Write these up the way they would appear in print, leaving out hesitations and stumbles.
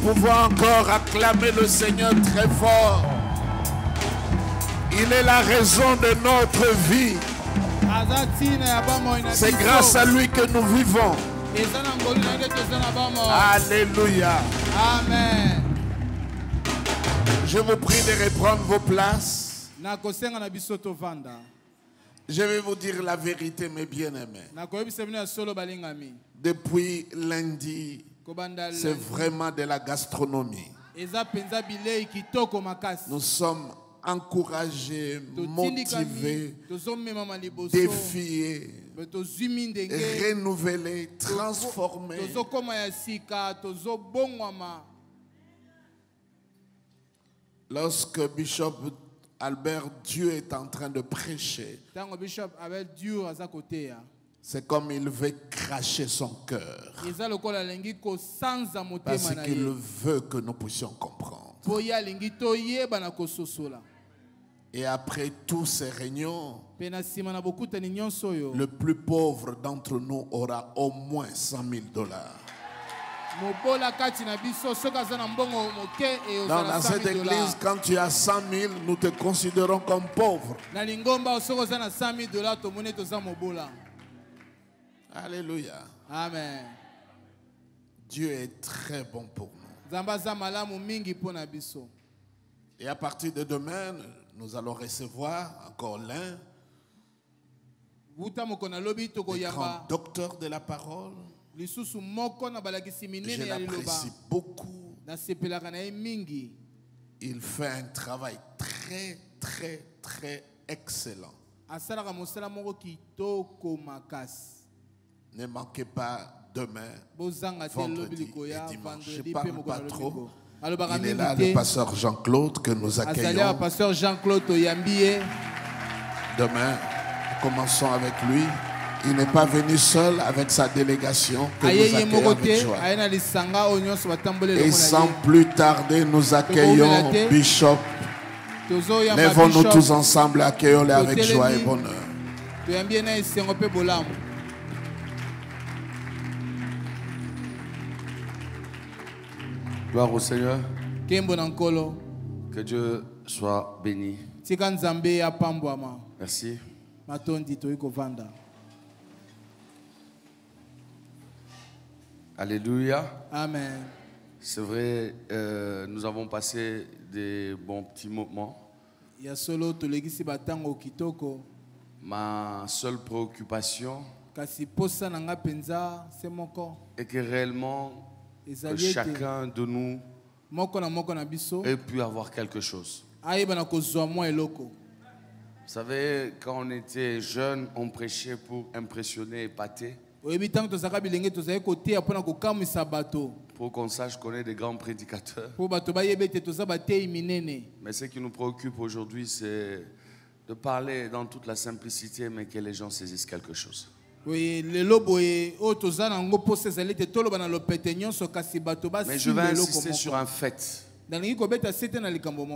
pouvons encore acclamer le Seigneur très fort. Il est la raison de notre vie. C'est grâce à lui que nous vivons. Alléluia. Amen. Je vous prie de reprendre vos places. Je vais vous dire la vérité, mes bien-aimés. Depuis lundi, c'est vraiment de la gastronomie. Nous sommes encouragés, motivés, défiés, renouvelés, transformés. Lorsque Bishop Albert Dieu est en train de prêcher, c'est comme il veut cracher son cœur. Parce qu'il veut que nous puissions comprendre. Et après tous ces réunions, le plus pauvre d'entre nous aura au moins $100,000. Dans cette église, quand tu as 100,000, nous te considérons comme pauvre. Alléluia. Amen. Dieu est très bon pour nous. Et à partir de demain, nous allons recevoir encore l'un des grands docteurs de la parole. Je l'apprécie beaucoup. Il fait un travail très, très, très excellent. Ne manquez pas demain, vendredi et dimanche. Je ne parle pas trop. Il est là, le pasteur Jean-Claude, que nous accueillons. Demain, commençons avec lui. Il n'est pas venu seul, avec sa délégation que nous accueillons avec joie. Et sans plus tarder, nous accueillons Bishop. Lèvons-nous tous ensemble, accueillons-le avec joie et bonheur. Gloire au Seigneur. Que Dieu soit béni. Merci. Alléluia. Amen. C'est vrai, nous avons passé des bons petits moments. Ma seule préoccupation est que réellement que chacun de nous ait pu avoir quelque chose. Vous savez, quand on était jeune, on prêchait pour impressionner, épater. Pour qu'on sache qu'on est des grands prédicateurs. Mais ce qui nous préoccupe aujourd'hui, c'est de parler dans toute la simplicité, mais que les gens saisissent quelque chose. Mais je vais insister sur un fait.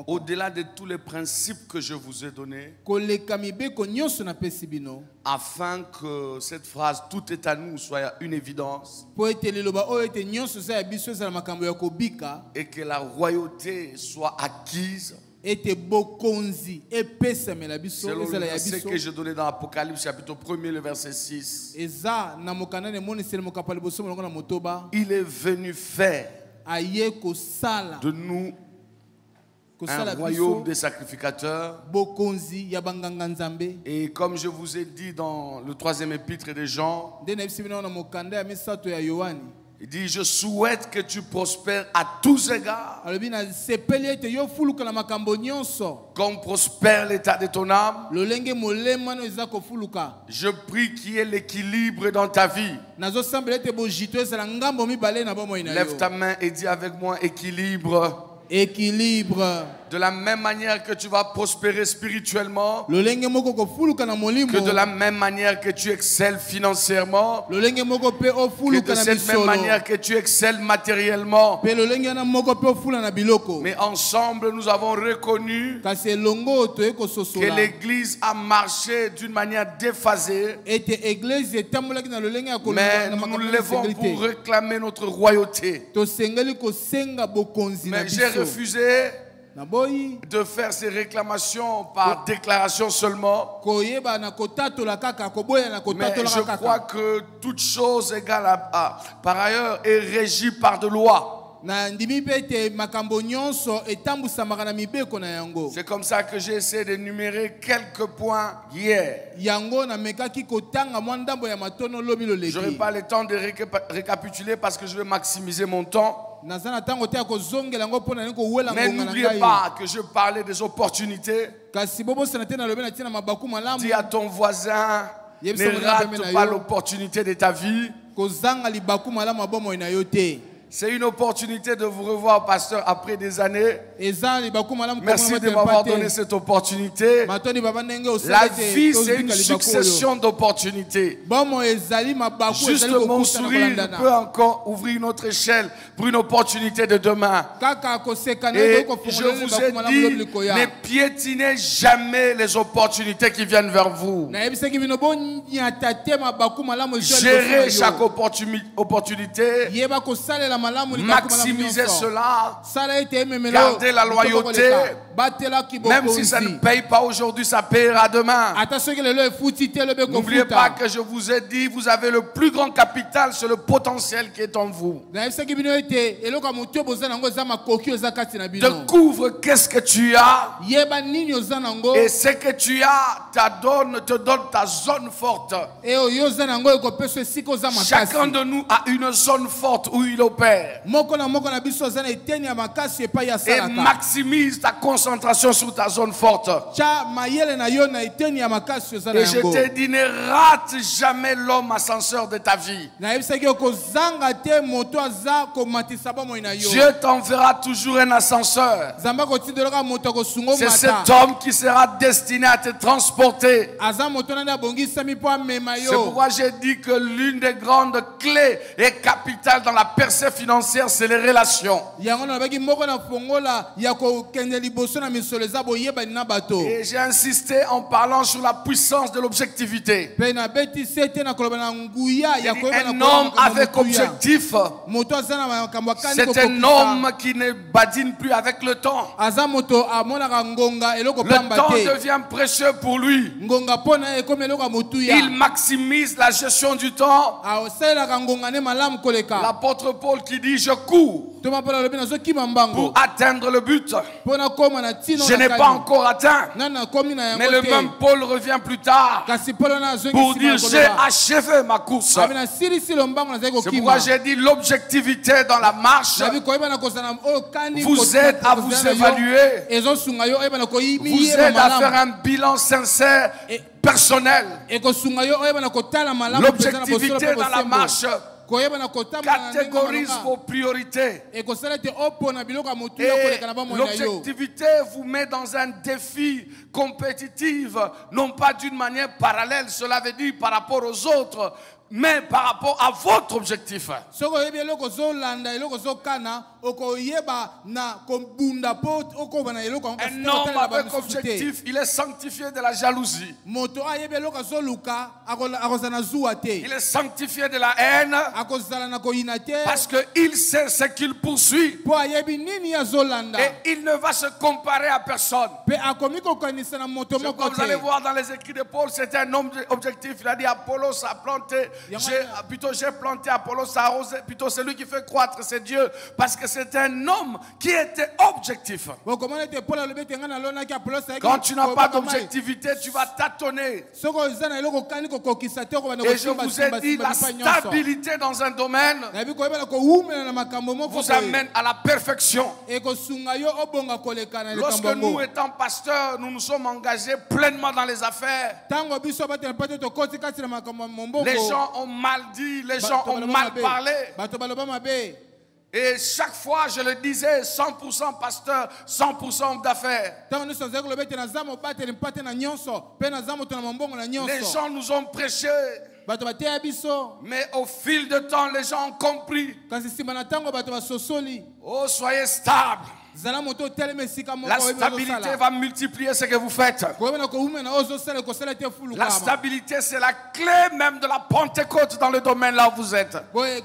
Au-delà de tous les principes que je vous ai donnés, afin que cette phrase « tout est à nous » soit une évidence, et que la royauté soit acquise, selon le verset que j'ai donné dans l'Apocalypse chapitre 1er, le verset 6, il est venu faire de nous un royaume des sacrificateurs. Et comme je vous ai dit dans le 3e épître de Jean, il dit: je souhaite que tu prospères à tous égards, comme prospère l'état de ton âme. Je prie qu'il y ait l'équilibre dans ta vie. Lève ta main et dis avec moi: équilibre. Équilibre de la même manière que tu vas prospérer spirituellement, que de la même manière que tu excelles financièrement, que de cette même manière que tu excelles matériellement. Mais ensemble, nous avons reconnu que l'Église a marché d'une manière déphasée. Mais nous nous levons pour réclamer notre royauté. Mais j'ai refusé de faire ces réclamations par déclaration seulement. Mais je crois que toute chose égale par ailleurs est régie par de lois. C'est comme ça que j'ai essayé d'énumérer quelques points hier. Je n'aurai pas le temps de récapituler parce que je vais maximiser mon temps. Mais n'oubliez pas que je parlais des opportunités. Dis à ton voisin, ne rate pas l'opportunité de ta vie. C'est une opportunité de vous revoir, pasteur, après des années. Merci de m'avoir donné cette opportunité. La vie, c'est une succession d'opportunités. Juste mon sourire peut encore ouvrir une autre échelle pour une opportunité de demain. Et je vous ai dit, ne piétinez jamais les opportunités qui viennent vers vous. Gérez chaque opportunité. Maximisez cela, gardez la loyauté, même si ça ne paye pas aujourd'hui, ça payera demain. N'oubliez pas que je vous ai dit, vous avez le plus grand capital, c'est le potentiel qui est en vous. Découvre qu'est-ce que tu as, et ce que tu as te donne ta zone forte. Chacun de nous a une zone forte où il opère. Et maximise ta concentration sur ta zone forte. Et je t'ai dit, ne rate jamais l'homme ascenseur de ta vie. Dieu t'enverra toujours un ascenseur. C'est cet homme qui sera destiné à te transporter. C'est pourquoi j'ai dit que l'une des grandes clés et capitales dans la percée financière, c'est les relations. Et j'ai insisté en parlant sur la puissance de l'objectivité. Un homme avec objectif, c'est un homme qui ne badine plus avec le temps. Le temps devient précieux pour lui. Il maximise la gestion du temps. L'apôtre Paul qui dit, je cours pour atteindre le but. Je n'ai pas encore atteint. Mais le même Paul revient plus tard pour dire, j'ai achevé ma course. C'est pourquoi j'ai dit, l'objectivité dans la marche vous aide à vous évaluer, vous aide à faire un bilan sincère personnel. L'objectivité dans la marche catégorise vos priorités. Et l'objectivité vous met dans un défi compétitif, non pas d'une manière parallèle, cela veut dire par rapport aux autres, mais par rapport à votre objectif. Un homme avec objectif, il est sanctifié de la jalousie. Il est sanctifié de la haine parce qu'il sait ce qu'il poursuit. Et il ne va se comparer à personne. Comme vous allez voir dans les écrits de Paul, c'était un homme objectif. Il a dit, Apollos a planté, j'ai planté, Apollos a arrosé, plutôt celui qui fait croître, c'est Dieu, parce que c'est un homme qui était objectif. Quand tu n'as pas d'objectivité, tu vas tâtonner. Et je vous ai dit, la stabilité dans un domaine vous amène à la perfection. Lorsque nous, étant pasteurs, nous nous sommes engagés pleinement dans les affaires, les gens ont mal dit, les gens ont mal parlé. Et chaque fois, je le disais, 100% pasteur, 100% homme d'affaires. Les gens nous ont prêché. Mais au fil de temps, les gens ont compris. Oh, soyez stable. La stabilité va multiplier ce que vous faites. La stabilité, c'est la clé même de la Pentecôte dans le domaine là où vous êtes. Que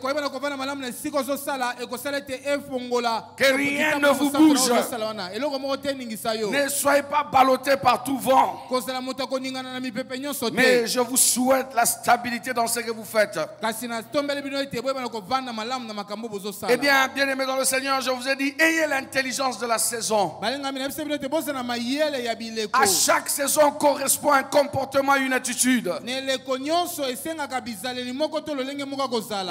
rien ne vous bouge. Ne soyez pas ballottés par tout vent. Mais je vous souhaite la stabilité dans ce que vous faites. Eh bien, bien-aimés dans le Seigneur, je vous ai dit, ayez l'intelligence de la saison. À chaque saison correspond un comportement et une attitude.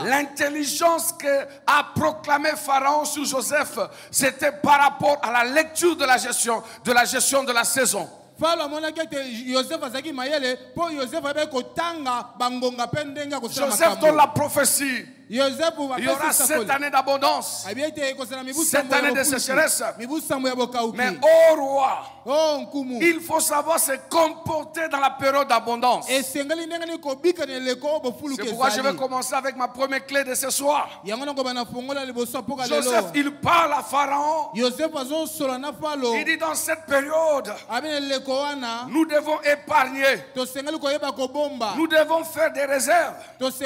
L'intelligence que a proclamé Pharaon sur Joseph, c'était par rapport à la lecture de la gestion de la saison. Joseph donne la prophétie. Il y aura 7 années d'abondance, 7 années de sécheresse. Mais ô roi, il faut savoir se comporter dans la période d'abondance. C'est pourquoi je vais commencer avec ma première clé de ce soir. Joseph, il parle à Pharaon. Il dit dans cette période, nous devons épargner. Nous devons faire des réserves. Parce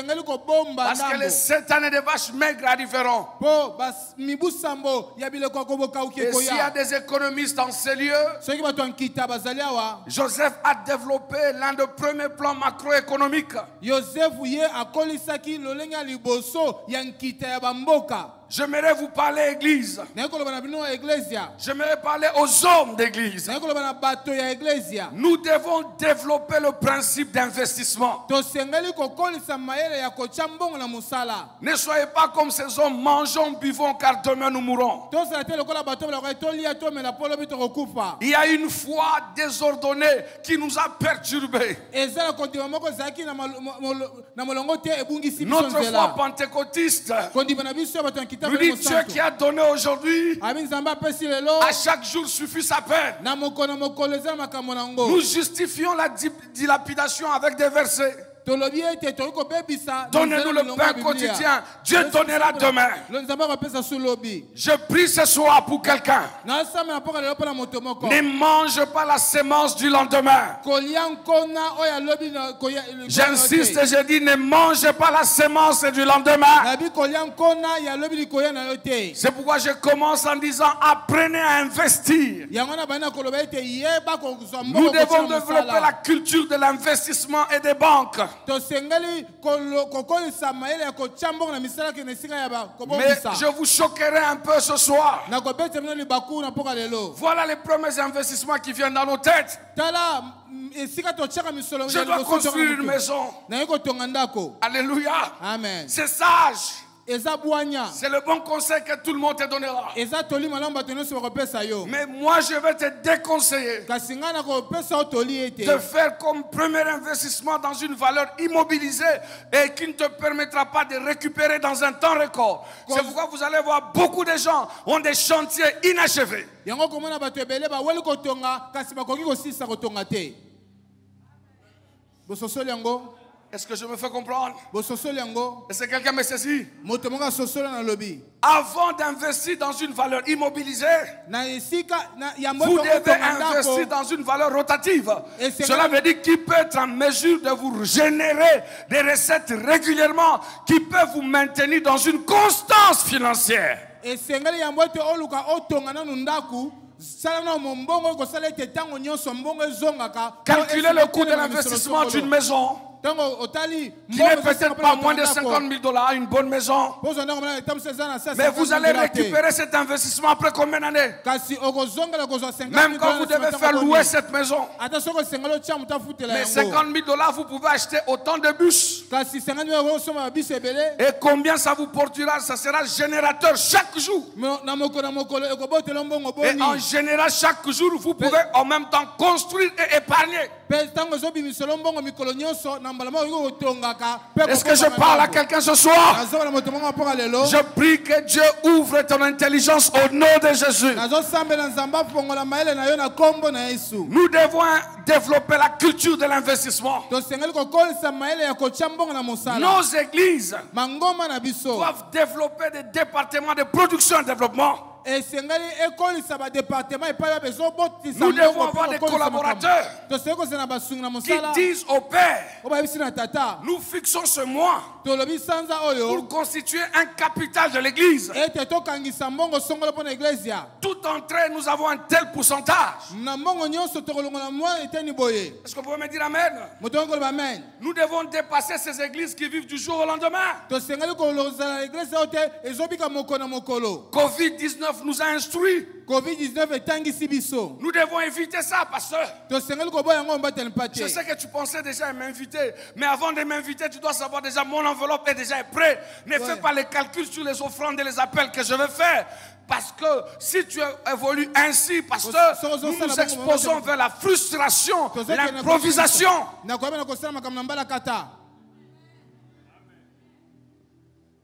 que les 7 années de vaches maigres arriveront. Et s'il y a des économistes dans ces lieux, Joseph a développé l'un des premiers plans macroéconomiques. J'aimerais vous parler église. J'aimerais parler aux hommes d'église. Nous devons développer le principe d'investissement. Ne soyez pas comme ces hommes, mangeons, buvons, car demain nous mourrons. Il y a une foi désordonnée qui nous a perturbés. Notre foi pentecôtiste nous dit Dieu qui a donné aujourd'hui, à chaque jour suffit sa peine. Nous justifions la dilapidation avec des versets. Donnez-nous le pain quotidien. Dieu donnera demain. Je prie ce soir pour quelqu'un. Ne mange pas la sémence du lendemain. J'insiste et je dis ne mange pas la sémence du lendemain. C'est pourquoi je commence en disant apprenez à investir. Nous devons développer la culture de l'investissement et des banques. Mais je vous choquerai un peu ce soir. Voilà les premiers investissements qui viennent dans nos têtes. Je dois construire une maison. Alléluia. Amen. C'est sage. C'est le bon conseil que tout le monde te donnera. Mais moi je vais te déconseiller de faire comme premier investissement dans une valeur immobilisée et qui ne te permettra pas de récupérer dans un temps record. C'est pourquoi vous allez voir beaucoup de gens ont des chantiers inachevés. Est-ce que je me fais comprendre? Est-ce que quelqu'un me saisit? Avant d'investir dans une valeur immobilisée, vous devez investir dans une valeur rotative. Cela veut dire qu'il peut être en mesure de vous générer des recettes régulièrement qui peuvent vous maintenir dans une constance financière. Calculez le coût de l'investissement d'une maison qui n'est peut-être pas moins de $50,000, une bonne maison. Mais vous allez récupérer cet investissement après combien d'années? Même quand vous devez faire louer cette maison. Mais $50,000, vous pouvez acheter autant de bus. Et combien ça vous portera? Ça sera générateur chaque jour. Et en général, chaque jour, vous pouvez en même temps construire et épargner. Est-ce que je parle à quelqu'un ce soir? Je prie que Dieu ouvre ton intelligence au nom de Jésus. Nous devons développer la culture de l'investissement. Nos églises doivent développer des départements de production et développement. Nous devons avoir des collaborateurs qui disent au Père, nous fixons ce mois pour constituer un capital de l'église. Tout entrée, nous avons un tel pourcentage. Est-ce que vous pouvez me dire Amen? Nous devons dépasser ces églises qui vivent du jour au lendemain. Covid-19 nous a instruits. Nous devons éviter ça, pasteur. Je sais que tu pensais déjà m'inviter, mais avant de m'inviter, tu dois savoir déjà mon enveloppe est déjà prête. Ne fais pas les calculs sur les offrandes et les appels que je vais faire. Parce que si tu évolues ainsi, pasteur, nous nous exposons vers la frustration, l'improvisation.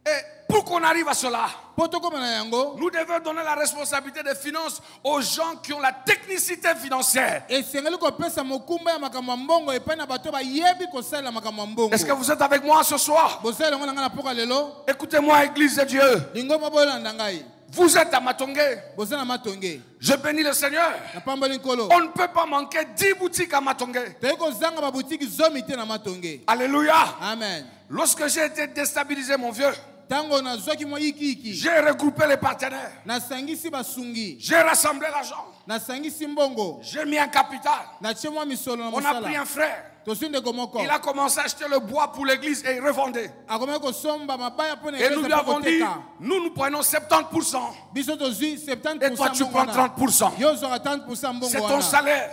Et pour qu'on arrive à cela, nous devons donner la responsabilité des finances aux gens qui ont la technicité financière. Est-ce que vous êtes avec moi ce soir? Écoutez-moi, Église de Dieu. Vous êtes à Matongé. Je bénis le Seigneur. On ne peut pas manquer 10 boutiques à Matongé. Alléluia. Amen. Lorsque j'ai été déstabilisé, mon vieux, j'ai regroupé les partenaires. J'ai rassemblé l'argent. J'ai mis un capital. On a pris un frère. Il a commencé à acheter le bois pour l'église et il revendait. Et nous lui avons dit, nous prenons 70%. Et toi tu prends 30%. C'est ton salaire.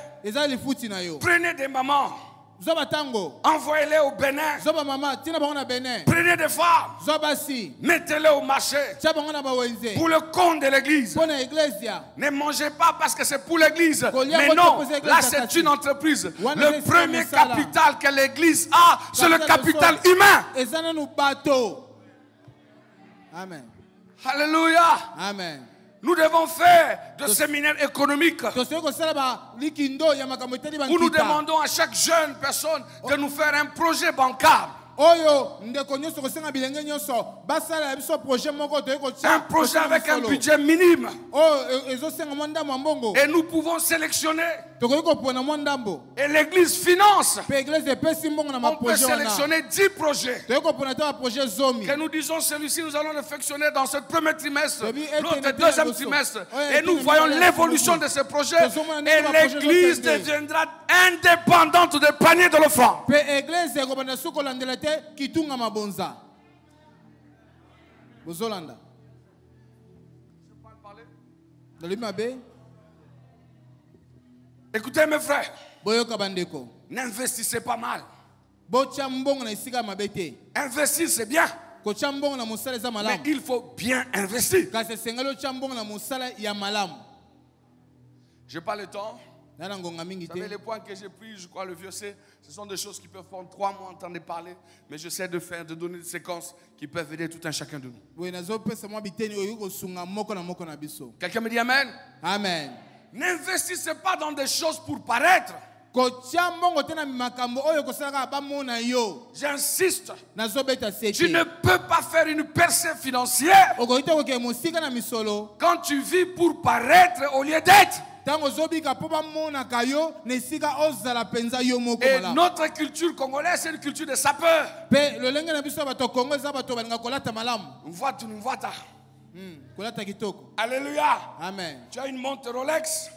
Prenez des mamans. Envoyez-les au Bénin. Prenez des femmes. Mettez-les au marché. Pour le compte de l'église. Ne mangez pas parce que c'est pour l'église. Mais non, là c'est une entreprise. Le premier capital que l'église a, c'est le capital humain. Amen. Alléluia. Amen. Nous devons faire de séminaires économiques où nous demandons à chaque jeune personne de nous faire un projet bancable. Un projet avec un budget minime. Et nous pouvons sélectionner. Et l'église finance. On peut sélectionner 10 projets. Que nous disons celui-ci, nous allons le perfectionner dans ce premier trimestre, l'autre deuxième trimestre. Et nous voyons l'évolution de ces projets. Et l'église deviendra indépendante des paniers de l'offrande. Kitunga mabonza. Bozolanda. Écoutez mes frères. N'investissez pas mal. Investir c'est bien. Mais il faut bien investir. Je n'ai pas le temps. Vous savez, les points que j'ai pris, je crois le vieux c'est, ce sont des choses qui peuvent prendre 3 mois en temps de parler, mais j'essaie de donner des séquences qui peuvent aider tout un chacun de nous. Quelqu'un me dit Amen? Amen. N'investissez pas dans des choses pour paraître. J'insiste. Tu ne peux pas faire une percée financière quand tu vis pour paraître au lieu d'être. Et notre culture congolaise, c'est une culture de sapeurs. Alléluia. Amen. Tu as une montre Rolex.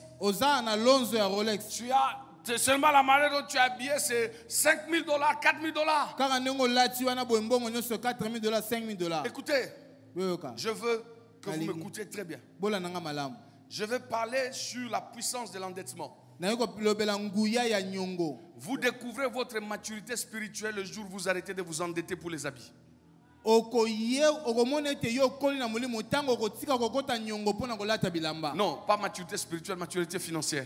Tu as seulement la manière dont tu es habillé, c'est $5,000, $4,000. Écoutez, je veux que vous m'écoutiez très bien. Je vais parler sur la puissance de l'endettement. Vous découvrez votre maturité spirituelle le jour où vous arrêtez de vous endetter pour les habits. Non, pas maturité spirituelle, maturité financière.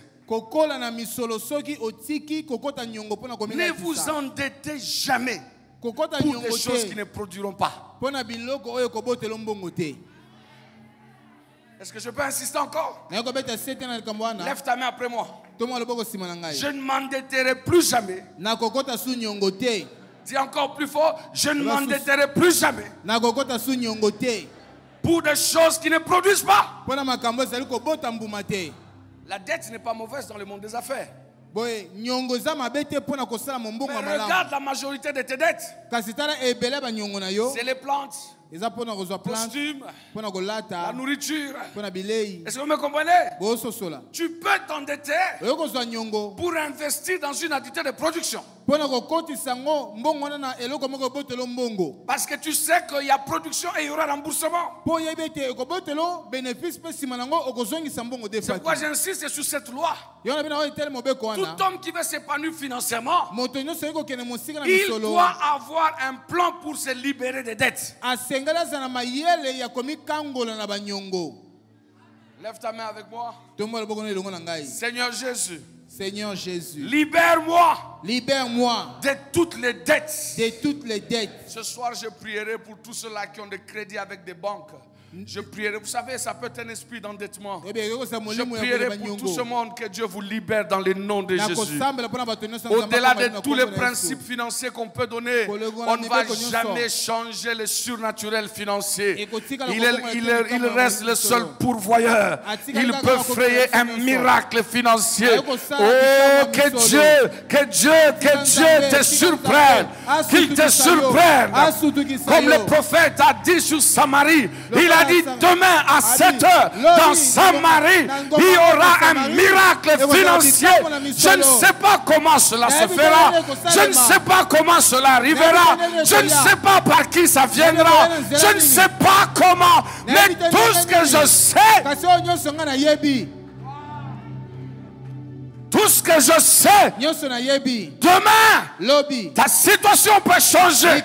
Ne vous endettez jamais pour des choses qui ne produiront pas. Est-ce que je peux insister encore? Lève ta main après moi. Je ne m'endetterai plus jamais. Dis encore plus fort, je ne m'endetterai plus jamais pour des choses qui ne produisent pas. La dette n'est pas mauvaise dans le monde des affaires. Mais regarde la majorité de tes dettes. C'est les plantes, les costumes, la nourriture. Est-ce que vous me comprenez? Tu peux t'endetter pour investir dans une activité de production. Parce que tu sais qu'il y a production et il y aura remboursement. C'est pourquoi j'insiste sur cette loi. Tout homme qui veut s'épanouir financièrement, il doit avoir un plan pour se libérer des dettes. Lève ta main avec moi. Seigneur Jésus. Seigneur Jésus, libère-moi. Libère-moi de toutes les dettes. De toutes les dettes. Ce soir, je prierai pour tous ceux-là qui ont des crédits avec des banques. Je prierai, vous savez, ça peut être un esprit d'endettement. Je prierai pour tout ce monde que Dieu vous libère dans le nom de Jésus. Au-delà de tous les principes financiers qu'on peut donner, on ne va jamais changer le surnaturel financier. Il reste le seul pourvoyeur. Il peut frayer un miracle financier. Oh, que Dieu te surprenne. Qu'il te surprenne. Comme le prophète a dit sur Samarie. Il a dit demain à 7 heures dans Samarie, il y aura un miracle financier. Je ne sais pas comment cela se fera. Je ne sais pas comment cela arrivera. Je ne sais pas par qui ça viendra. Je ne sais pas comment. Mais tout ce que je sais, tout ce que je sais, demain, ta situation peut changer.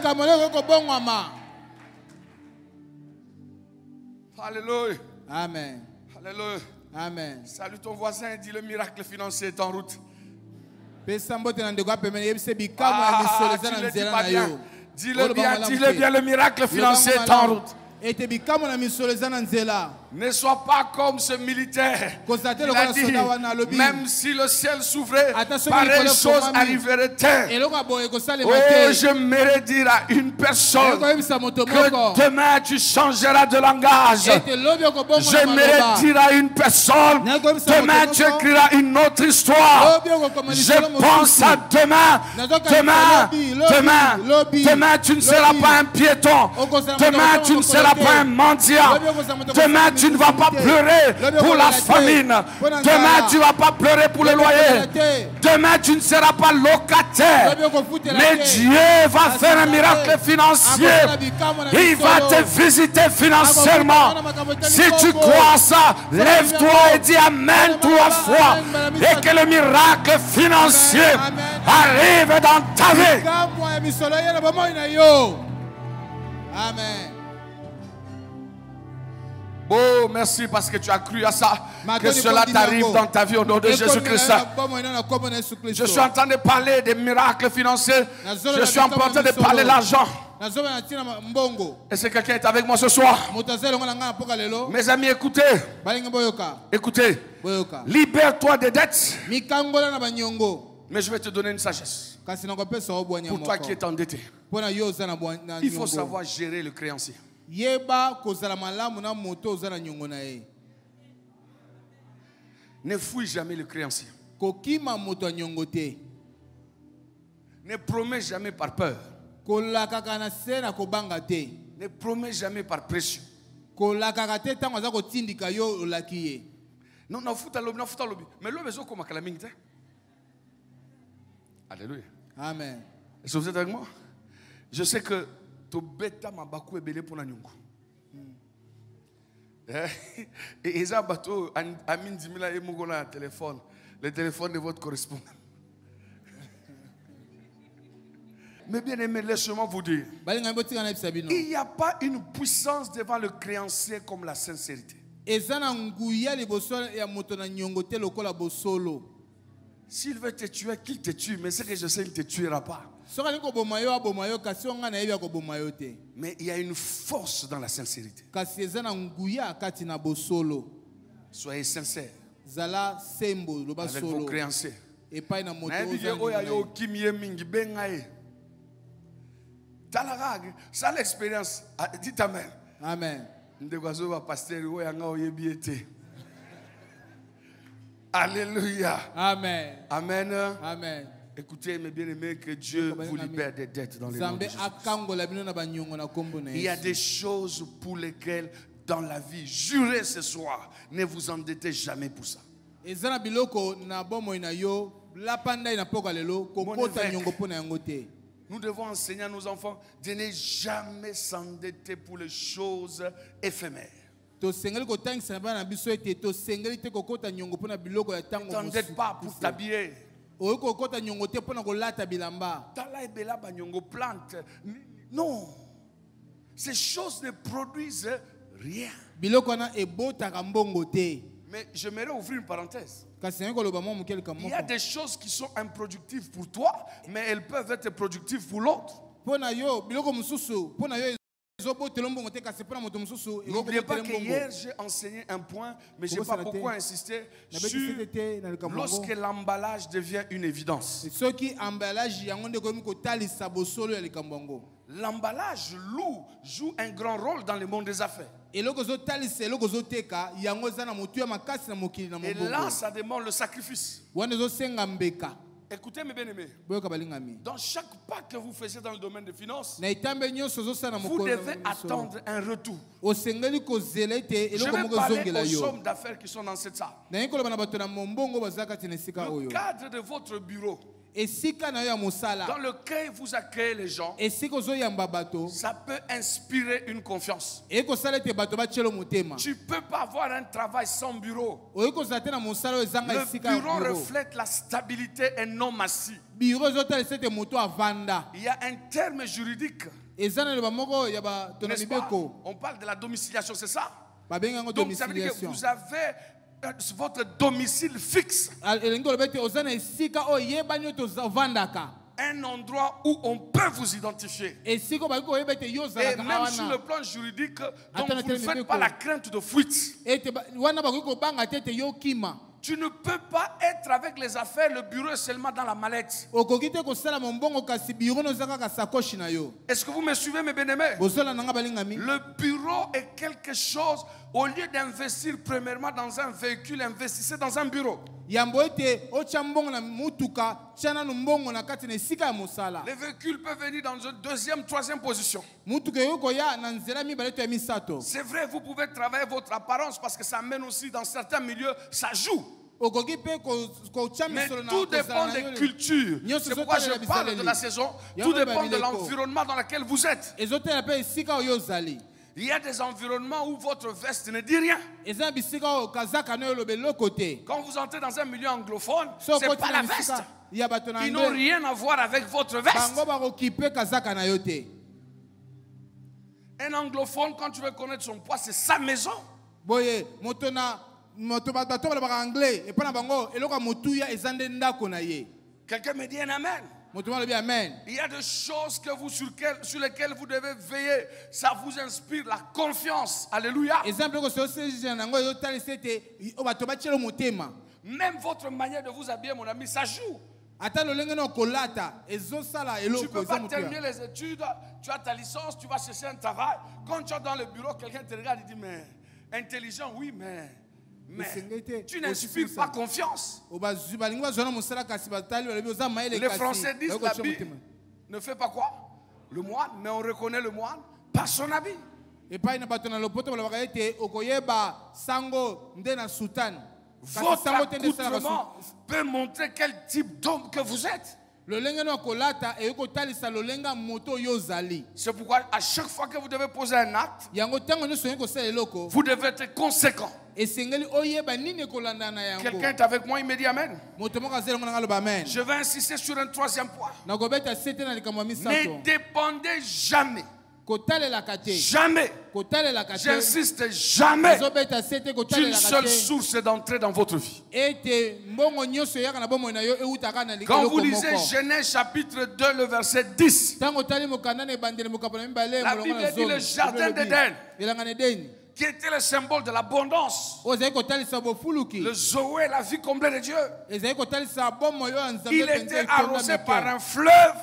Alléluia. Amen. Alléluia. Amen. Salut ton voisin et dis le miracle financier est en route. Dis-le bien, le miracle financier est en route. Ne sois pas comme ce militaire. Il a dit, même si le ciel s'ouvrait, pareille chose arriverait-elle. Oh, j'aimerais dire à une personne que demain tu changeras de langage. J'aimerais dire à une personne, demain tu écriras une autre histoire. Je pense à demain. Demain tu ne seras pas un piéton. Demain tu ne seras pas un mendiant. Demain tu ne vas pas pleurer pour la famine. Demain tu ne vas pas pleurer pour le loyer. Demain tu ne seras pas locataire. Mais Dieu va faire un miracle financier. Il va te visiter financièrement. Si tu crois ça, lève-toi et dis Amen 3 fois. Et que le miracle financier arrive dans ta vie. Amen. Oh, merci parce que tu as cru à ça. Que cela t'arrive dans ta vie au nom de Jésus-Christ. Je suis en train de parler des miracles financiers. Je suis en train de parler de l'argent. Est-ce que quelqu'un est avec moi ce soir? Mes amis, écoutez. Écoutez. Libère-toi des dettes. Mais je vais te donner une sagesse. Pour toi qui es endetté. Il faut savoir gérer le créancier. Ne fouille jamais le créancier. Ne promets jamais par peur. Ne promets jamais par pression. Non, non, fouta lobby. Mais l'homme est comme à minute. Alléluia. Amen. Est-ce que vous êtes avec moi? Je sais que to beta mabaku ebele pour nyungu. Et ça bateau amin dimila et mugona téléphone, le téléphone de votre correspondant. Mais bien aimé, laissez-moi vous dire, il n'y a pas une puissance devant le créancier comme la sincérité. S'il veut te tuer, qu'il te tue. Mais ce que je sais, il ne te tuera pas. Mais il y a une force dans la sincérité. Soyez sincères avec vos créanciers. Ça l'expérience. Dites Amen. Amen. Alléluia. Amen. Amen. Amen. Écoutez, mes bien-aimés, que Dieu vous libère des dettes dans les noms de Jésus. Il y a des choses pour lesquelles dans la vie, jurez ce soir, ne vous endettez jamais pour ça. Nous devons enseigner à nos enfants de ne jamais s'endetter pour les choses éphémères. Ne t'endette pas pour t'habiller. Non. Ces choses ne produisent rien. Mais j'aimerais ouvrir une parenthèse. Il y a des choses qui sont improductives pour toi, mais elles peuvent être productives pour l'autre. N'oubliez pas que hier j'ai enseigné un point, mais je n'ai pas beaucoup insisté sur lorsque l'emballage devient une évidence. L'emballage joue un grand rôle dans le monde des affaires. Et là, ça demande le sacrifice. Écoutez mes bien-aimés, dans chaque pas que vous faisiez dans le domaine des finances, vous devez attendre un retour. Je vais parler aux hommes d'affaires qui sont dans cette salle. Le cadre de votre bureau dans lequel vous accueillez les gens, ça peut inspirer une confiance. Tu ne peux pas avoir un travail sans bureau. Le bureau reflète la stabilité et non massif. Il y a un terme juridique. On parle de la domiciliation, c'est ça? Donc ça veut dire que vous avez votre domicile fixe. Un endroit où on peut vous identifier. Et même sur le plan juridique, donc vous ne faites pas la crainte de fuite. Tu ne peux pas être avec les affaires, le bureau est seulement dans la mallette. Est-ce que vous me suivez, mes bien-aimés? Le bureau est quelque chose, au lieu d'investir premièrement dans un véhicule, investissez dans un bureau. Le véhicule peut venir dans une deuxième, troisième position. C'est vrai, vous pouvez travailler votre apparence parce que ça mène aussi dans certains milieux, ça joue. Mais tout dépend des cultures. C'est pourquoi je parle de la saison. Tout dépend de l'environnement dans lequel vous êtes. Il y a des environnements où votre veste ne dit rien. Quand vous entrez dans un milieu anglophone, ce n'est pas la veste. Ils n'ont rien à voir avec votre veste. Un anglophone, quand tu veux connaître son poids, c'est sa maison. Quelqu'un me dit un amen. Il y a des choses que vous, sur lesquelles vous devez veiller. Ça vous inspire la confiance. Alléluia. Même votre manière de vous habiller, mon ami, ça joue. Tu ne peux pas terminer les études, tu as ta licence, tu vas chercher un travail. Quand tu es dans le bureau, quelqu'un te regarde et dit, mais intelligent, oui, mais tu n'inspires pas confiance. Les Français disent l'habit ne fait pas quoi? Le moine, mais on reconnaît le moine par son habit. Votre accoutrement peut montrer quel type d'homme que vous êtes. C'est pourquoi à chaque fois que vous devez poser un acte, vous devez être conséquent. Quelqu'un est avec moi, il me dit amen. Je vais insister sur un troisième point. Ne dépendez jamais Jamais. J'insiste, jamais. D'une seule source d'entrée dans votre vie. Quand vous lisez Genèse chapitre 2, le verset 10, la Bible dit le jardin d'Éden, qui était le symbole de l'abondance, le Zoé, la vie comblée de Dieu. Il était arrosé par un fleuve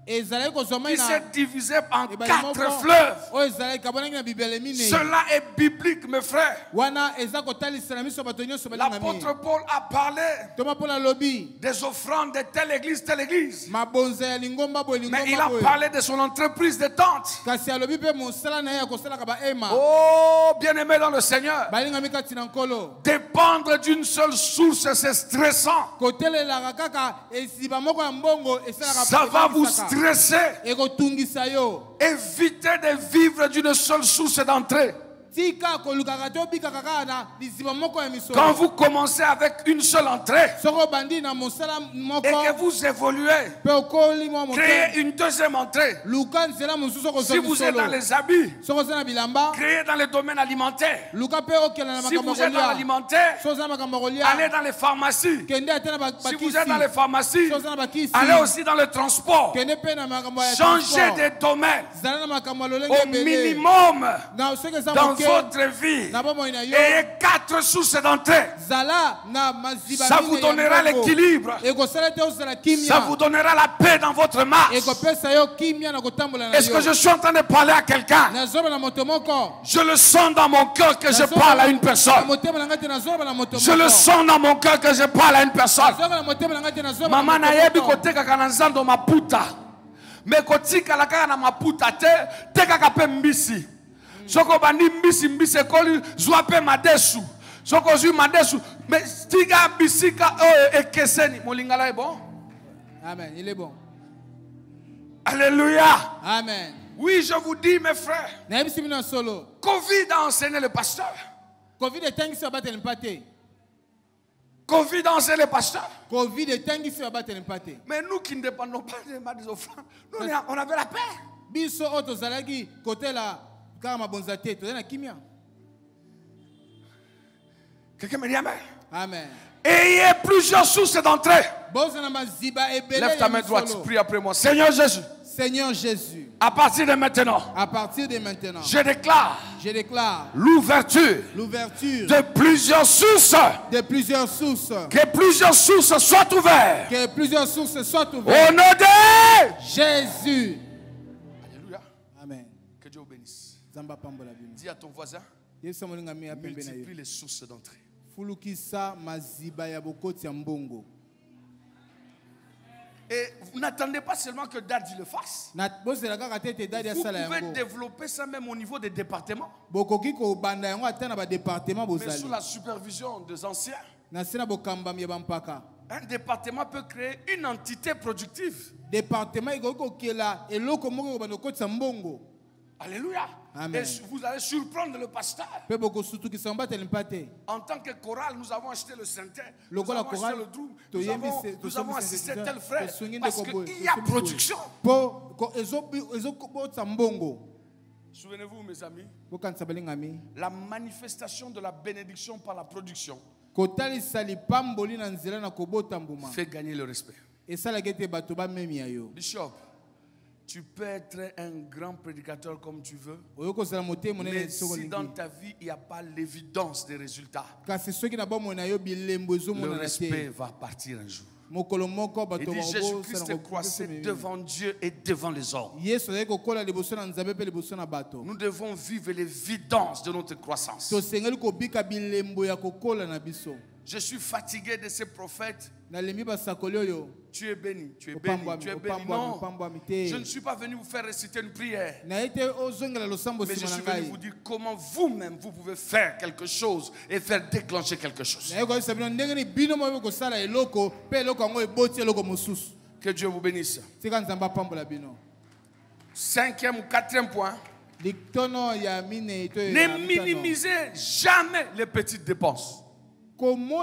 qui s'est divisé en 4 fleuves. Cela est biblique, mes frères. L'apôtre Paul a parlé des offrandes de telle église, telle église. Mais il a parlé de son entreprise de tente. Oh, bien-aimé dans le Seigneur, dépendre d'une seule source, c'est stressant. Ça va vous stresser. Évitez de vivre d'une seule source d'entrée. Quand vous commencez avec une seule entrée et que vous évoluez, créez une deuxième entrée. Si vous êtes dans les habits, créez dans le domaine alimentaire. Si vous êtes dans l'alimentaire, allez dans les pharmacies. Si vous êtes dans les pharmacies, allez aussi dans le transport. Changez de domaine au minimum dans votre vie. Ayez 4 sources d'entrée. Ça vous donnera l'équilibre. Ça vous donnera la paix dans votre marche. Est-ce que je suis en train de parler à quelqu'un? Je le sens dans mon cœur que je parle à une personne. Je le sens dans mon cœur que je parle à une personne. Maman nayebi koteka kananzando maputa. Mais kotika la kana maputa te kaka pe mbisi. Soko bandi mbisi koli zwape madesu. Soko zui madesu. Mais stiga bisika ekeseni. Molingala est bon? Amen. Il est bon. Alléluia. Amen. Oui, je vous dis, mes frères. Covid a enseigné le pasteur. Covid est tangi sur battre l'empathie. Covid a enseigné le pasteur. Covid est tangi sur battre l'empathie. Mais nous qui ne dépendons pas des offrandes, nous on avait la paix. Biso auto zalagi côté la kama bonzate to na kimia. Quelqu'un me dit amen. Amen. Ayez plusieurs sources d'entrée. Lève ta main droite, prie après moi. Seigneur Jésus. Seigneur Jésus. À partir de maintenant. Je déclare l'ouverture de plusieurs sources. Que plusieurs sources soient ouvertes. Au nom de Jésus. Alléluia. Amen. Que Dieu vous bénisse. Dis à ton voisin, multiplie les sources d'entrée. Et vous n'attendez pas seulement que Daddy le fasse. Vous pouvez développer ça même au niveau des départements. Mais sous la supervision des anciens. Un département peut créer une entité productive. Alléluia. Amen. Et vous allez surprendre le pasteur. En tant que chorale, nous avons acheté le synthé, nous avons acheté le drum, nous avons assisté tel frère. Parce qu'il y a production. Souvenez-vous, mes amis, la manifestation de la bénédiction par la production fait gagner le respect. Bishop, tu peux être un grand prédicateur comme tu veux, mais si dans ta vie il n'y a pas l'évidence des résultats, le respect va partir un jour. Il dit Jésus-Christ croissait devant Dieu et devant les hommes. Nous devons vivre l'évidence de notre croissance. Je suis fatigué de ces prophètes. Tu es béni, tu es béni, tu es béni. Non, je ne suis pas venu vous faire réciter une prière. Mais je suis venu vous dire comment vous-même vous pouvez faire quelque chose et faire déclencher quelque chose. Que Dieu vous bénisse. 5e ou 4e point. Ne minimisez jamais les petites dépenses. Il n'y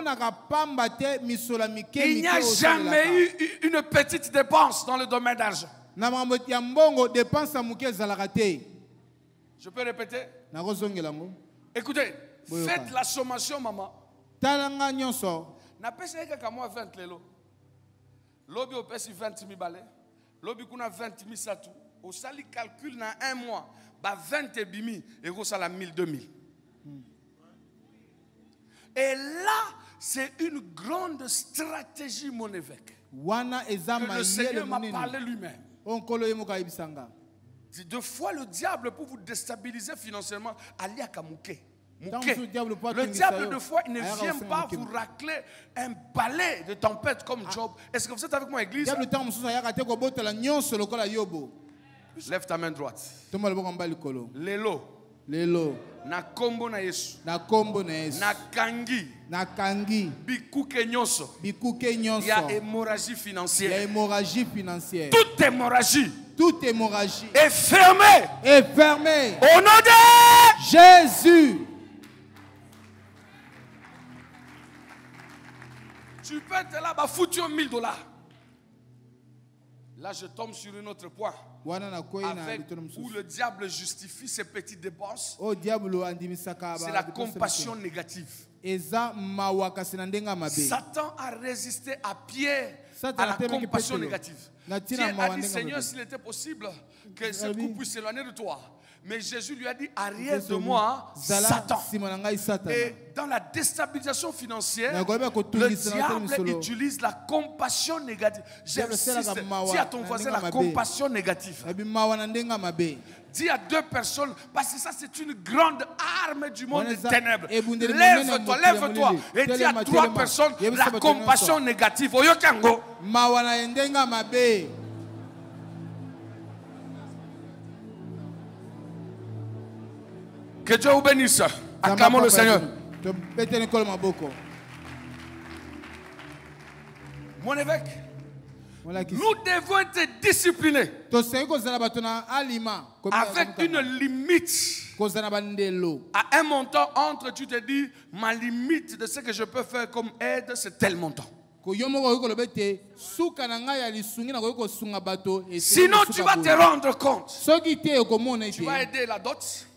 a jamais eu une petite dépense dans le domaine d'argent. Je peux répéter? Écoutez, faites la sommation, maman. N'a pas essayé que moi 20 lelo. Lobi au pesi 20 000 balais. Lobi kuna 20 000 satou. Au sali calcul dans un mois. Ba 20 bimi et go sala 1000 2000. Et là, c'est une grande stratégie, mon évêque. Que le Seigneur m'a parlé lui-même. Deux fois le diable pour vous déstabiliser financièrement, Ali à Kamouké. Le diable, de fois, il ne vient pas vous racler un balai de tempête comme Job. Est-ce que vous êtes avec moi, église? Lève ta main droite. Lelo. Na kombo na Yesu. Na kombo na Yesu. Na kangi. Bikuke nyonso. Il y a hémorragie financière. Il y a hémorragie financière. Toute hémorragie. Toute hémorragie est fermée. Est fermée. Au nom de Jésus. Tu peux être là, bah foutu $1000. Là, je tombe sur un autre point. Avec où le diable justifie ses petites dépenses. C'est la compassion négative. Satan a résisté à Pierre à la compassion négative. Pierre a dit, Seigneur, s'il était possible que ce coup puisse s'éloigner de toi. Mais Jésus lui a dit, arrière de moi, Satan. Et dans la déstabilisation financière, le diable utilise la compassion négative. J'insiste, dis à ton voisin la compassion négative. Dis à deux personnes, parce que ça c'est une grande arme du monde des ténèbres. Lève-toi, lève-toi. Et dis à trois personnes la compassion négative. Oyokango. Que Dieu vous bénisse. Acclamons le Seigneur. Mon évêque, nous devons être disciplinés avec une limite. À un montant entre, tu te dis, ma limite de ce que je peux faire comme aide, c'est tel montant. Sinon, tu vas te rendre compte. Tu vas aider la dot.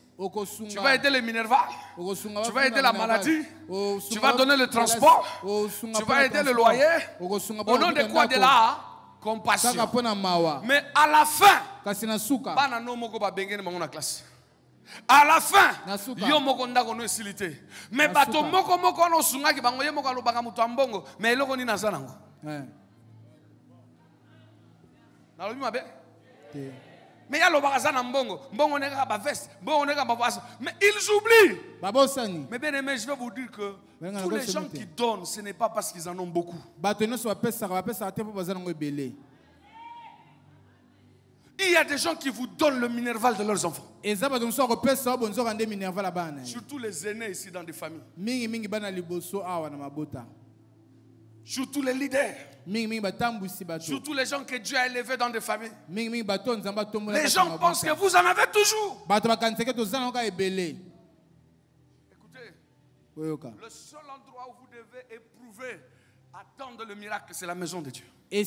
Tu vas aider les Minerva, tu vas aider la maladie, tu vas donner le transport, tu vas aider le loyer. Au nom de quoi? De la compassion. Mais à la fin, à la fin, yo moko ndako no esilité. Mais bato moko no sunga ki bango ye moko alobaka mutu ambongo, mais eloko ni naza nango. Nalobi mabe? Mais il y a le barazan en bongo, bongo nega ba veste, bongo nega ba veste. Mais ils oublient. Mais bien aimé, je vais vous dire que tous les gens qui donnent, ce n'est pas parce qu'ils en ont beaucoup. Il y a des gens qui vous donnent le minerval de leurs enfants. Surtout les aînés ici dans des familles. Surtout les leaders. Surtout les gens que Dieu a élevés dans des familles. Les gens pensent que vous en avez toujours. Écoutez, le seul endroit où vous devez éprouver, attendre le miracle, c'est la maison de Dieu. Le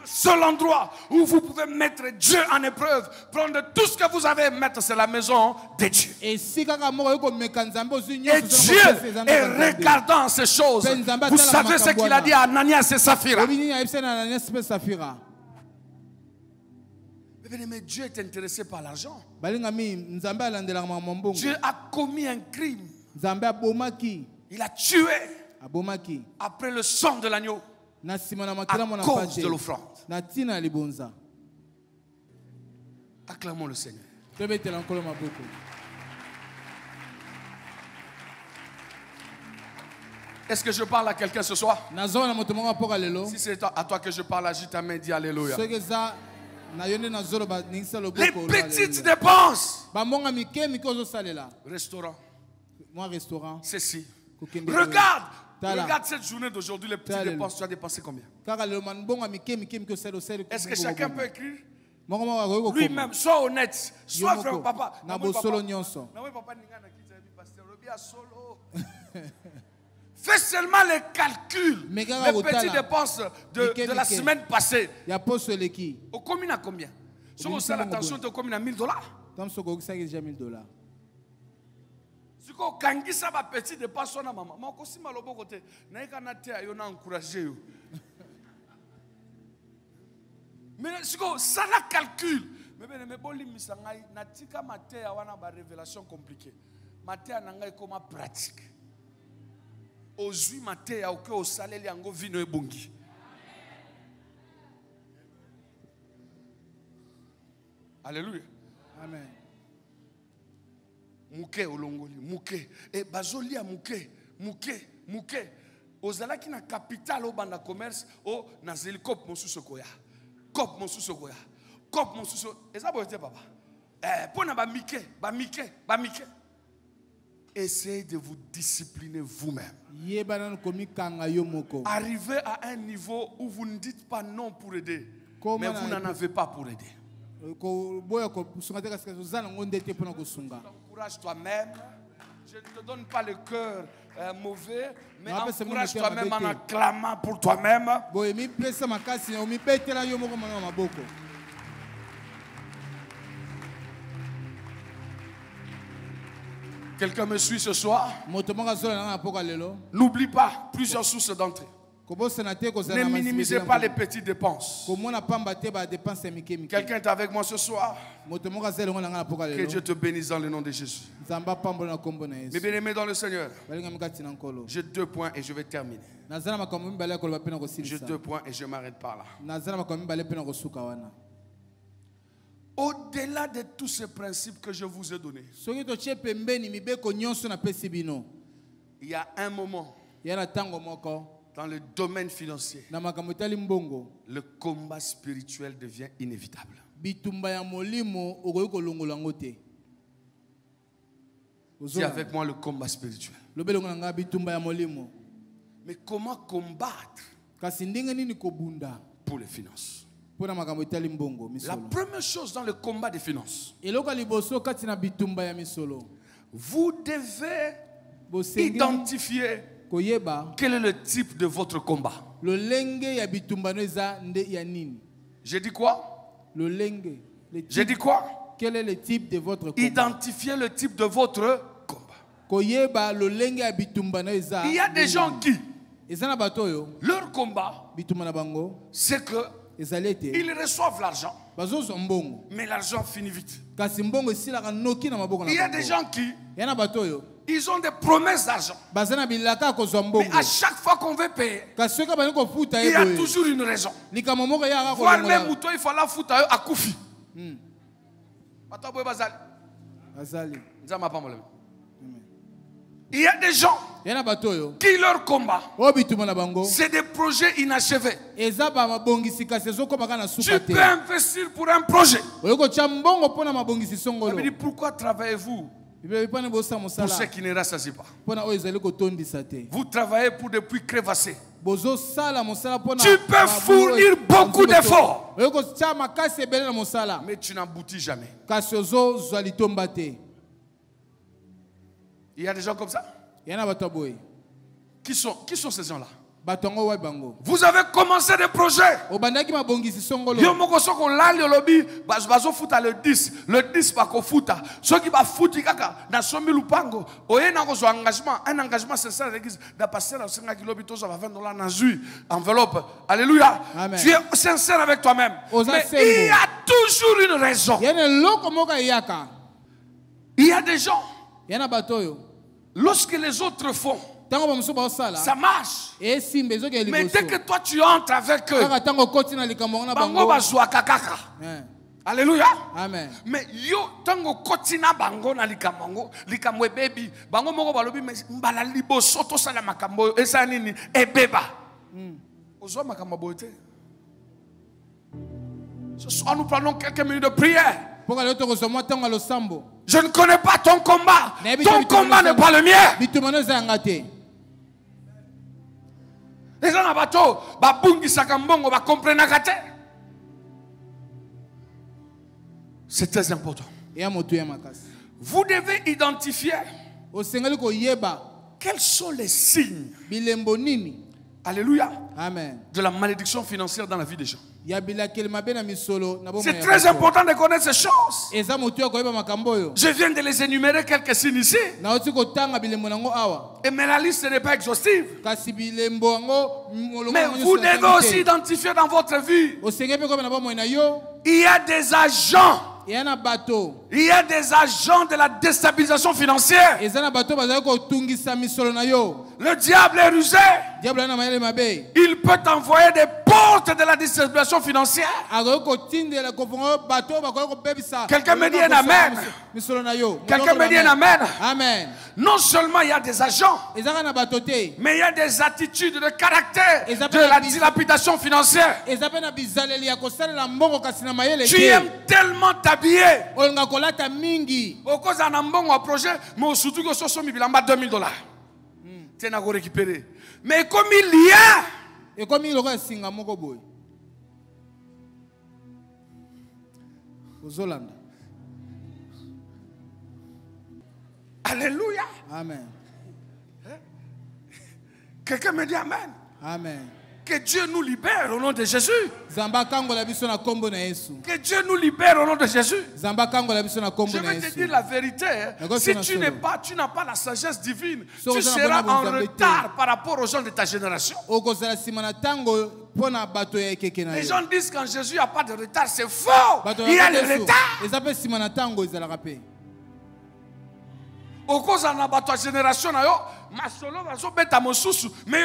seul endroit où vous pouvez mettre Dieu en épreuve, prendre tout ce que vous avez à mettre, c'est la maison de Dieu. Et Dieu est regardant ces choses. Vous savez ce qu'il a dit à Ananias et Saphira. Mais Dieu est intéressé par l'argent. Dieu a commis un crime. Il a tué après le sang de l'agneau à cause de l'offrande. Acclamons le Seigneur. Est-ce que je parle à quelqu'un ce soir? Si c'est à toi que je parle, agite ta main, dis alléluia. Les petites dépenses. Restaurant. Ceci. Regarde. Regarde cette journée d'aujourd'hui, les petites dépenses, tu as dépensé combien? Est-ce que chacun peut écrire? Lui-même, sois honnête. Sois vrai, papa. Fais seulement les calculs. Les petites dépenses de la semaine passée. Au combien à combien? Si on a l'attention, tu as comme $1000. Comme ce que c'est déjà $1000. Si on kangisa ba petit de pas son maman, ma ko sima lobo côté, na ikana te ayo na encourager yo. Mais si on ça la calcul, mais bon limisa ngai na tika maté wana ba révélation compliquée. Maté na ngai comme pratique. Ozui maté ya oke o saleli yango vino ebongi. Alléluia. Amen. Muke olongoli, muke. Et bazolia muke. Ozalaki na capital au banda commerce, o na zelikop mosusu koya. Kop mosusu koya. Kop mosusu. Eza boyete papa. Pona ba mike. Essayez de vous discipliner vous-même. Arrivez à un niveau où vous ne dites pas non pour aider, mais vous n'en avez pas pour aider. Encourage toi-même. Je ne te donne pas le cœur mauvais, mais encourage toi-même en acclamant pour toi-même. Quelqu'un me suit ce soir? N'oublie pas plusieurs sources d'entrée. Ne minimisez pas les petites dépenses. Quelqu'un est avec moi ce soir? Que Dieu te bénisse dans le nom de Jésus. Mes bien-aimés dans le Seigneur, j'ai 2 points et je vais terminer. J'ai 2 points et je m'arrête par là. Au-delà de tous ces principes que je vous ai donnés, il y a un moment dans le domaine financier, le combat spirituel devient inévitable. C'est avec moi le combat spirituel. Mais comment combattre pour les finances? La première chose dans le combat des finances, vous devez identifier quel est le type de votre combat. J'ai dit quoi? J'ai dit quoi? Quel est le type de votre combat? Identifiez le type de votre combat. Il y a des gens qui, leur combat, c'est que ils reçoivent l'argent, mais l'argent finit vite. Il y a des gens qui, ils ont des promesses d'argent, mais à chaque fois qu'on veut payer, il y a toujours une raison. Voire même où il faut la foutre à Koufi. Il y a des gens qui leur combat, c'est des projets inachevés. Tu peux investir pour un projet. Mais pourquoi travaillez-vous pour ceux qui ne rassasient pas? Vous travaillez pour des puits crévassés. Tu peux fournir beaucoup d'efforts, mais tu n'aboutis jamais. Il y a des gens comme ça. Qui sont ces gens-là? Vous avez commencé des projets. Le 10. Le 10 pas qu'on fouta. Ceux qui va foutre kaka na somi lupango. Oye na ko engagement, un engagement c'est ça l'église da passer dans 5 km ça va $20 na jus enveloppe. Alléluia. Amen. Tu es sincère avec toi-même. Mais il y a toujours une raison. Il y a des gens. Lorsque les autres font, ça marche. Mais dès que toi tu entres avec eux, bango bazwa kakaka. Alléluia. Amen. Mais yo tango kotina bango na likambo baby bango moko balobi mbala liboso to sala makambo esa nini ebeba. Ozwa makambo bote. Ce soir nous prenons quelques minutes de prière. Je ne connais pas ton combat. Ton combat n'est pas le mien. Les gens à bateau, c'est très important. Vous devez identifier quels sont les signes, alléluia, Amen, de la malédiction financière dans la vie des gens. C'est très important de connaître ces choses. Je viens de les énumérer quelques signes ici. Mais la liste n'est pas exhaustive. Mais vous devez aussi identifier dans votre vie. Il y a des agents. Il y a des agents de la déstabilisation financière. Le diable est rusé. Il peut t'envoyer des portes de la déstabilisation financière. Quelqu'un me dit un amen. Quelqu'un me dit un amen. Amen. Non seulement il y a des agents, mais il y a des attitudes de caractère de la dilapidation financière. Tu aimes tellement t'habiller. Au cause d'un bon projet, mais surtout que ce soit $2000. Tu n'as pas récupéré. Mais comme il y a, et comme il aurait singa moko boy. Alléluia. Amen. Quelqu'un me dit amen. Amen. Que Dieu nous libère au nom de Jésus. Que Dieu nous libère au nom de Jésus. Je vais te dire la vérité. Si tu n'as pas la sagesse divine, tu seras en retard par rapport aux gens de ta génération. Les gens disent qu'en Jésus il n'y a pas de retard. C'est faux. Il y a le retard. Au cause de la génération, mais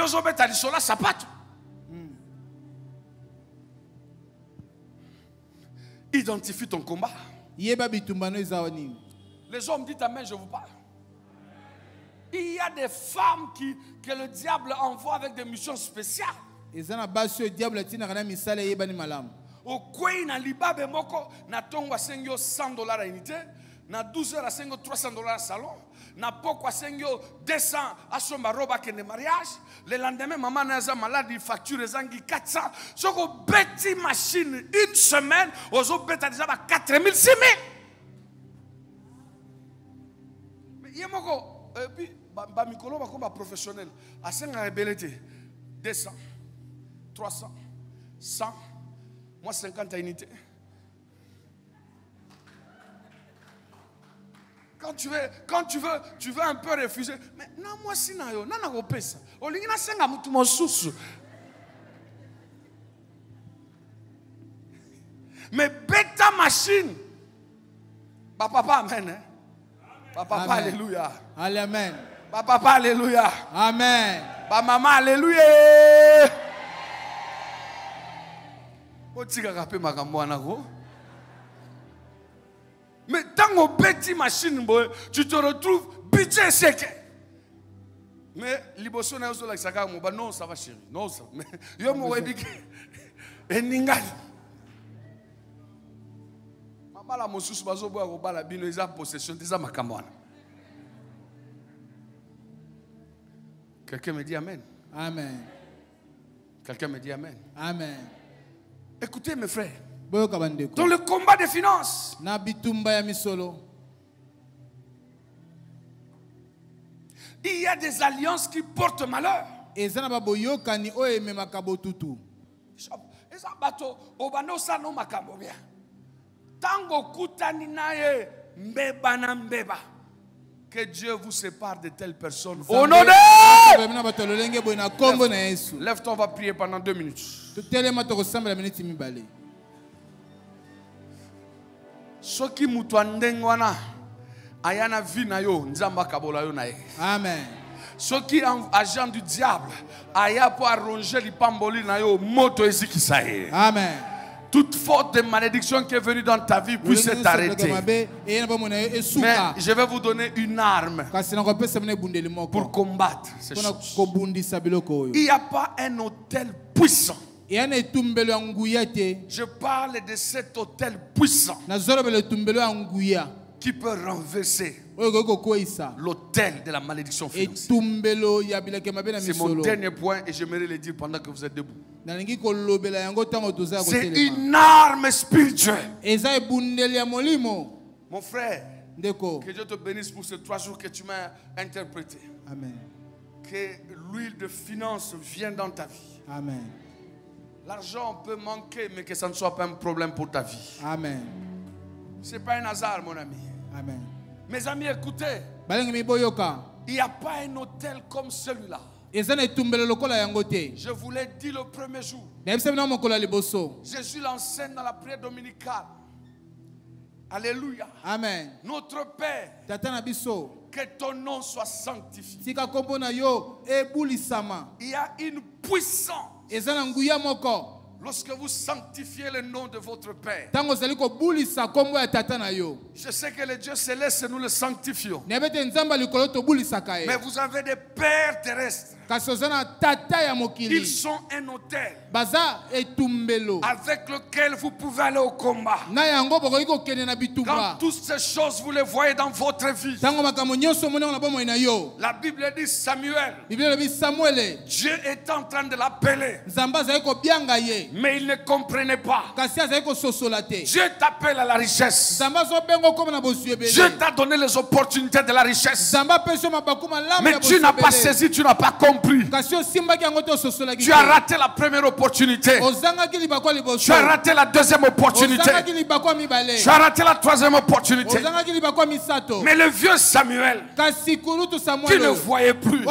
identifie ton combat. Les hommes disent amen, je vous parle. Il y a des femmes que le diable envoie avec des missions spéciales. Au coin na libabe moko na tongo asengyo $100 à unité, na 12 heures asengyo $300 à salon, na poko asengyo 200 à son roba que de mariage. Le lendemain maman naza malade facture ezangi 400. Soko beti machine une semaine, ozo beta déjà 4000 6000. Mais yemoko puis ba mikolo ba ko ba professionnel asenga rebelete 200 300 100 moi 50 unités. Quand tu veux un peu refuser. Mais non, moi si nayo, nana go pesa. Olingi na senga mutu mosusu. Mais bêta machine. Papa amen. Hein? Papa alléluia. Amen. Papa alléluia. Amen. Maman alléluia. Mais dans mon petit machine, tu te retrouves budget sec. Mais liboso na yoso la saka mo ba non ça va chérie. Non ça. Mais yo mo webiki. Eninga. Mama la mosusu bazo boa ko bala bino eza possession des makamwana. Quelqu'un me dit amen. Amen. Quelqu'un me dit amen. Amen. Écoutez mes frères, dans le combat des finances, il y a des alliances qui portent malheur. Que Dieu vous sépare de telles personnes. Au nom de lève-toi, on va prier pendant 2 minutes. Soki mutu andenge wana ayana vi na yo nzamba kabola yo na ye. Amen. Soki agent du diable aya po arronger lipamboli na yo moto ezikisa ye. Amen. Toute faute de malédiction qui est venue dans ta vie puisse t'arrêter. Mais je vais vous donner une arme pour combattre ces choses. Il n'y a pas un hôtel puissant. Je parle de cet hôtel puissant qui peut renverser l'hôtel de la malédiction financière. C'est mon dernier point et j'aimerais le dire pendant que vous êtes debout. C'est une arme spirituelle. Mon frère, que Dieu te bénisse pour ces 3 jours que tu m'as interprété. Amen. Que l'huile de finance vienne dans ta vie. Amen. L'argent peut manquer, mais que ça ne soit pas un problème pour ta vie. Amen. Ce n'est pas un hasard, mon ami. Amen. Mes amis, écoutez. Il n'y a pas un hôtel comme celui-là. Je vous l'ai dit le premier jour. Jésus l'enseigne dans la prière dominicale. Alléluia. Amen. Notre Père, que ton nom soit sanctifié. Il y a une puissance. Lorsque vous sanctifiez le nom de votre Père. Je sais que le Dieu céleste, nous le sanctifions. Mais vous avez des pères terrestres. Ils sont un hôtel avec lequel vous pouvez aller au combat. Quand toutes ces choses vous les voyez dans votre vie. La Bible dit Samuel. Dieu est en train de l'appeler. Mais il ne comprenait pas. Dieu t'appelle à la richesse. Dieu t'a donné les opportunités de la richesse. Mais tu n'as pas saisi, tu n'as pas compris. Tu as raté la première opportunité. Tu as raté la deuxième opportunité. Tu as raté la troisième opportunité. Mais le vieux Samuel, qui ne voyait plus,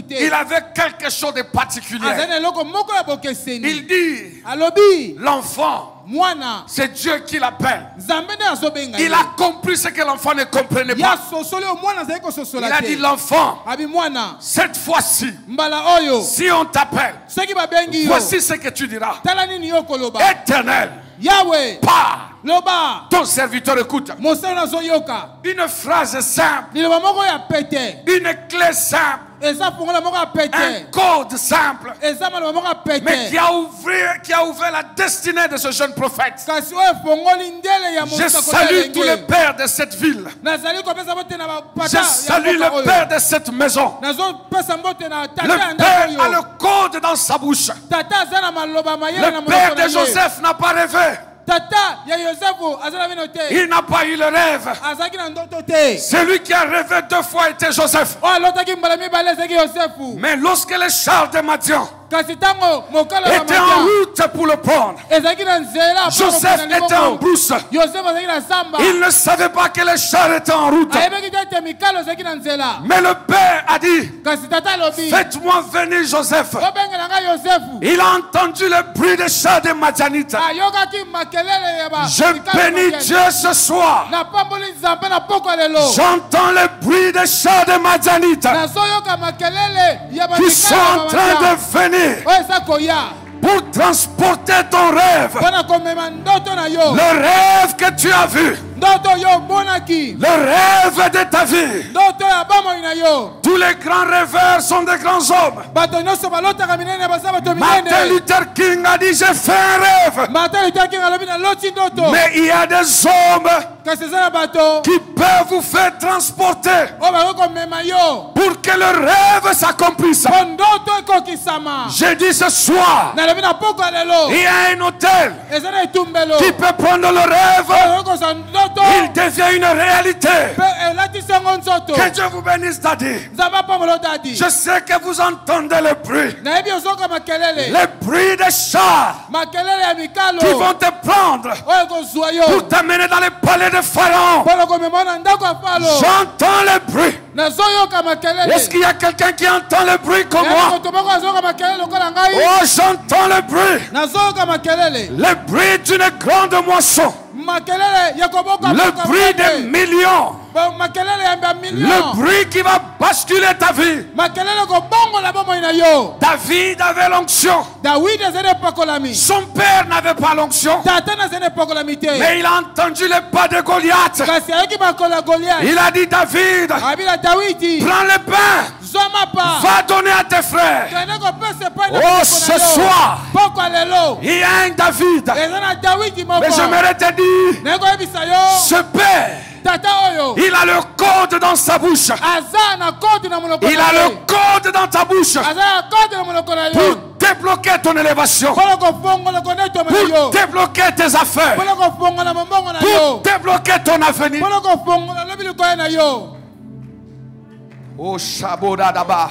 il avait quelque chose de particulier. Il dit, l'enfant, c'est Dieu qui l'appelle. Il a compris ce que l'enfant ne comprenait pas. Il a dit, l'enfant, cette fois-ci, si on t'appelle, voici ce que tu diras. Éternel, Yahweh, parle. Ton serviteur écoute. Une phrase simple, une clé simple, un code simple, mais qui a ouvert la destinée de ce jeune prophète. Je salue tous les pères de cette ville. Je salue le père de cette maison. Le père a le code dans sa bouche. Le père de Joseph n'a pas rêvé. Il n'a pas eu le rêve. Celui qui a rêvé 2 fois était Joseph. Mais lorsque les chars de Madian était en route pour le prendre, Joseph était en brousse. Il ne savait pas que les chars étaient en route. Mais le père a dit, faites-moi venir Joseph. Il a entendu le bruit des chars de Madianites. Je bénis Dieu ce soir. J'entends le bruit des chars de Madianites qui sont en train de venir pour transporter ton rêve. Le rêve que tu as vu. Le rêve de ta vie. Tous les grands rêveurs sont des grands hommes. Martin Luther King a dit, j'ai fait un rêve. Mais il y a des hommes qui peuvent vous faire transporter pour que le rêve s'accomplisse. J'ai dit ce soir, il y a un hôtel qui peut prendre le rêve. Il devient une réalité. Que Dieu vous bénisse, Daddy. Je sais que vous entendez le bruit. Le bruit des chars qui vont te prendre pour t'amener dans les palais de Pharaon. J'entends le bruit. Est-ce qu'il y a quelqu'un qui entend le bruit comme moi? Oh, j'entends le bruit. Le bruit d'une grande moisson. Le bruit des millions. Le bruit qui va basculer ta vie. David avait l'onction. Son père n'avait pas l'onction. Mais il a entendu les pas de Goliath. Il a dit, David, prends le pain, va donner à tes frères. Oh, ce soir, il y a un David. Mais j'aimerais te dire, ce père, il a le code dans sa bouche. Il a le code dans ta bouche pour débloquer ton élévation, pour débloquer tes affaires, pour débloquer ton avenir. Oh, Shabodadaba.